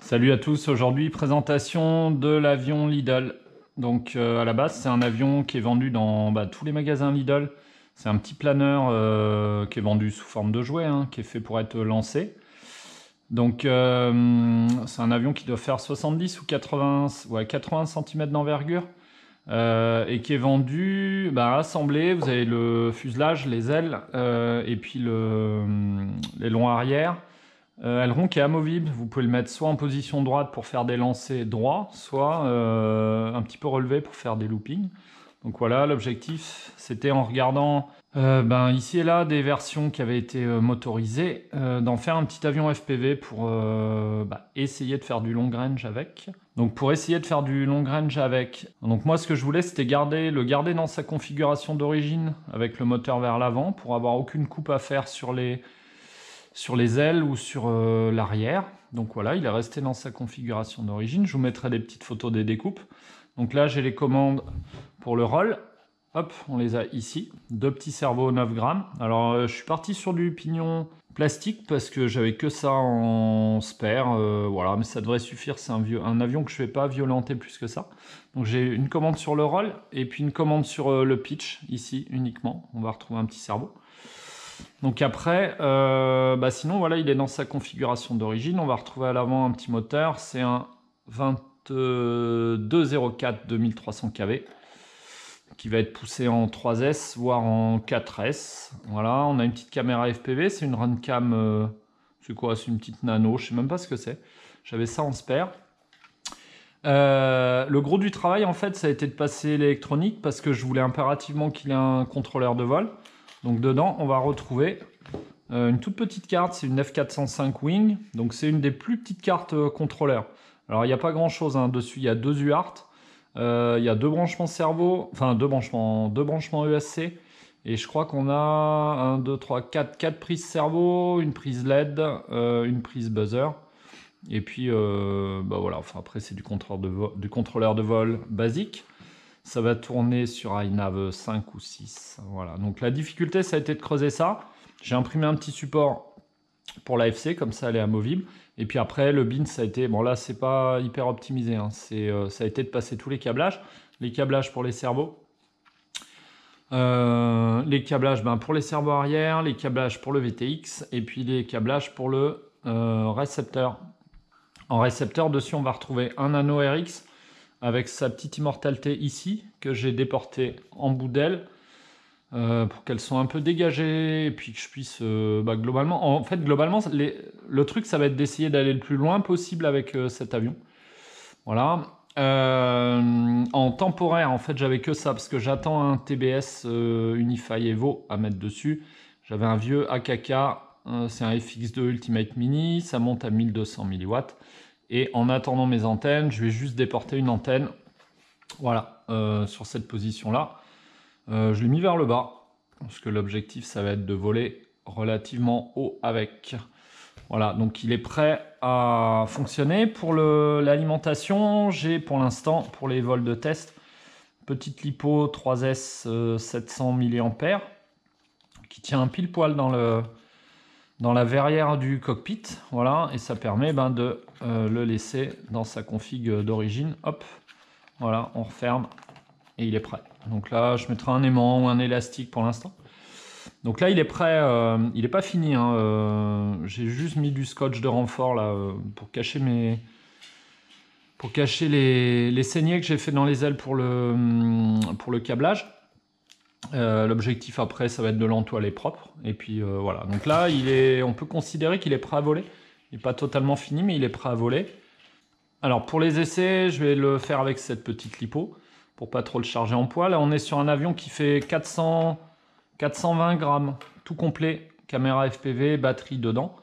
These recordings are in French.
Salut à tous, aujourd'hui présentation de l'avion Lidl. Donc à la base c'est un avion qui est vendu dans tous les magasins Lidl. C'est un petit planeur qui est vendu sous forme de jouet, qui est fait pour être lancé. Donc c'est un avion qui doit faire 70 ou 80, 80 cm d'envergure et qui est vendu assemblé. Vous avez le fuselage, les ailes et puis l'aileron arrière. Aileron qui est amovible, vous pouvez le mettre soit en position droite pour faire des lancers droits, soit un petit peu relevé pour faire des loopings. Donc voilà, l'objectif c'était en regardant ici et là des versions qui avaient été motorisées, d'en faire un petit avion FPV pour essayer de faire du long range avec. Donc pour essayer de faire du long range avec, donc moi ce que je voulais c'était le garder dans sa configuration d'origine avec le moteur vers l'avant pour avoir aucune coupe à faire sur les ailes ou sur l'arrière. Donc voilà, il est resté dans sa configuration d'origine. Je vous mettrai des petites photos des découpes. Donc là, j'ai les commandes pour le roll. Hop, on les a ici. Deux petits cerveaux 9 grammes. Alors, je suis parti sur du pignon plastique parce que j'avais que ça en spare. Voilà, mais ça devrait suffire. C'est un avion que je ne vais pas violenter plus que ça. Donc j'ai une commande sur le roll et puis une commande sur le pitch, ici uniquement. On va retrouver un petit cerveau. Donc après, sinon voilà, il est dans sa configuration d'origine. On va retrouver à l'avant un petit moteur, c'est un 2204 2300 kV qui va être poussé en 3S voire en 4S. Voilà, on a une petite caméra FPV, c'est une Runcam, c'est quoi, c'est une petite nano, je sais même pas ce que c'est. J'avais ça en spare. Le gros du travail en fait ça a été de passer l'électronique parce que je voulais impérativement qu'il ait un contrôleur de vol. Donc dedans on va retrouver une toute petite carte, c'est une F405 Wing, donc c'est une des plus petites cartes contrôleurs. Alors il n'y a pas grand chose dessus, il y a deux UART, il y a deux branchements cerveau, enfin deux branchements ESC, et je crois qu'on a 1, 2, 3, 4 prises cerveau, une prise LED, une prise buzzer. Et puis voilà, enfin après c'est du contrôleur de vol basique. Ça va tourner sur iNav 5 ou 6. Voilà. Donc la difficulté ça a été de creuser ça. J'ai imprimé un petit support pour l'AFC, comme ça elle est amovible. Et puis après le bin ça a été, bon là c'est pas hyper optimisé, ça a été de passer tous les câblages pour les cerveaux. Les câblages pour les cerveaux arrière, les câblages pour le VTX et puis les câblages pour le récepteur. En récepteur, dessus, on va retrouver un Nano RX avec sa petite immortalité ici, que j'ai déporté en bout d'aile pour qu'elles soient un peu dégagées et puis que je puisse globalement... En fait, globalement, le truc, ça va être d'essayer d'aller le plus loin possible avec cet avion. Voilà. En temporaire, en fait, j'avais que ça parce que j'attends un TBS Unify Evo à mettre dessus. J'avais un vieux AKK, c'est un FX2 Ultimate Mini, ça monte à 1200 mW. Et en attendant mes antennes, je vais juste déporter une antenne, voilà, sur cette position-là. Je l'ai mis vers le bas, parce que l'objectif, ça va être de voler relativement haut avec. Voilà, donc il est prêt à fonctionner. Pour l'alimentation, j'ai pour l'instant, pour les vols de test, petite lipo 3S 700 mAh, qui tient un pile poil dans la verrière du cockpit, voilà, et ça permet de le laisser dans sa config d'origine. Hop, voilà, on referme et il est prêt. Donc là, je mettrai un aimant ou un élastique pour l'instant. Donc là, il est prêt, il n'est pas fini. J'ai juste mis du scotch de renfort là pour cacher les saignées que j'ai fait dans les ailes pour le câblage. L'objectif après ça va être de l'entoiler propre et puis voilà, donc là on peut considérer qu'il est prêt à voler. Il n'est pas totalement fini mais il est prêt à voler. Alors pour les essais je vais le faire avec cette petite lipo pour pas trop le charger en poids. Là on est sur un avion qui fait 420 grammes tout complet, caméra FPV, batterie dedans.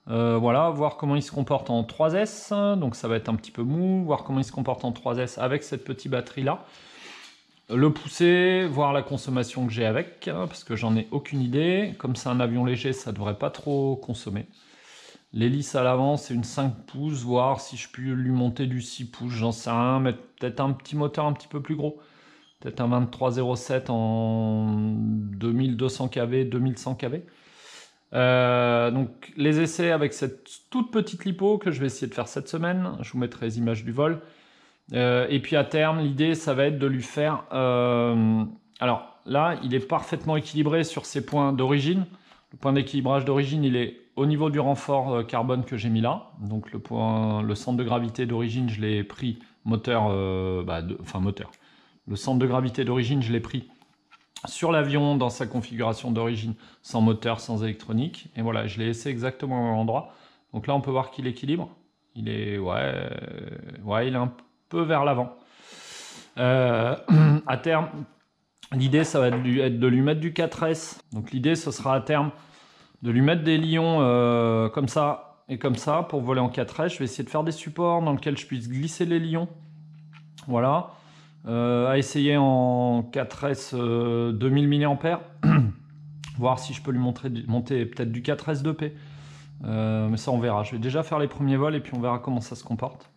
Voilà, voir comment il se comporte en 3S, donc ça va être un petit peu mou, voir comment il se comporte en 3S avec cette petite batterie là. Le pousser, voir la consommation que j'ai avec, parce que j'en ai aucune idée. Comme c'est un avion léger, ça devrait pas trop consommer. L'hélice à l'avant, c'est une 5 pouces, voir si je peux lui monter du 6 pouces, j'en sais rien, mais peut-être un petit moteur un petit peu plus gros. Peut-être un 2307 en 2200 kV, 2100 kV. Donc les essais avec cette toute petite lipo que je vais essayer de faire cette semaine. Je vous mettrai les images du vol. Et puis à terme, l'idée, ça va être de lui faire... alors là, il est parfaitement équilibré sur ses points d'origine. Le point d'équilibrage d'origine, il est au niveau du renfort carbone que j'ai mis là. Donc le centre de gravité d'origine, je l'ai pris moteur... moteur. Le centre de gravité d'origine, je l'ai pris sur l'avion dans sa configuration d'origine, sans moteur, sans électronique. Et voilà, je l'ai laissé exactement au même endroit. Donc là, on peut voir qu'il équilibre. Il est... il est un peu vers l'avant. À terme, l'idée, ça va être de lui mettre du 4S. Donc l'idée, ce sera à terme de lui mettre des lions comme ça et comme ça pour voler en 4S. Je vais essayer de faire des supports dans lesquels je puisse glisser les lions. Voilà. À essayer en 4S 2000 mAh. Voir si je peux lui monter peut-être du 4S 2P. Mais ça, on verra. Je vais déjà faire les premiers vols et puis on verra comment ça se comporte.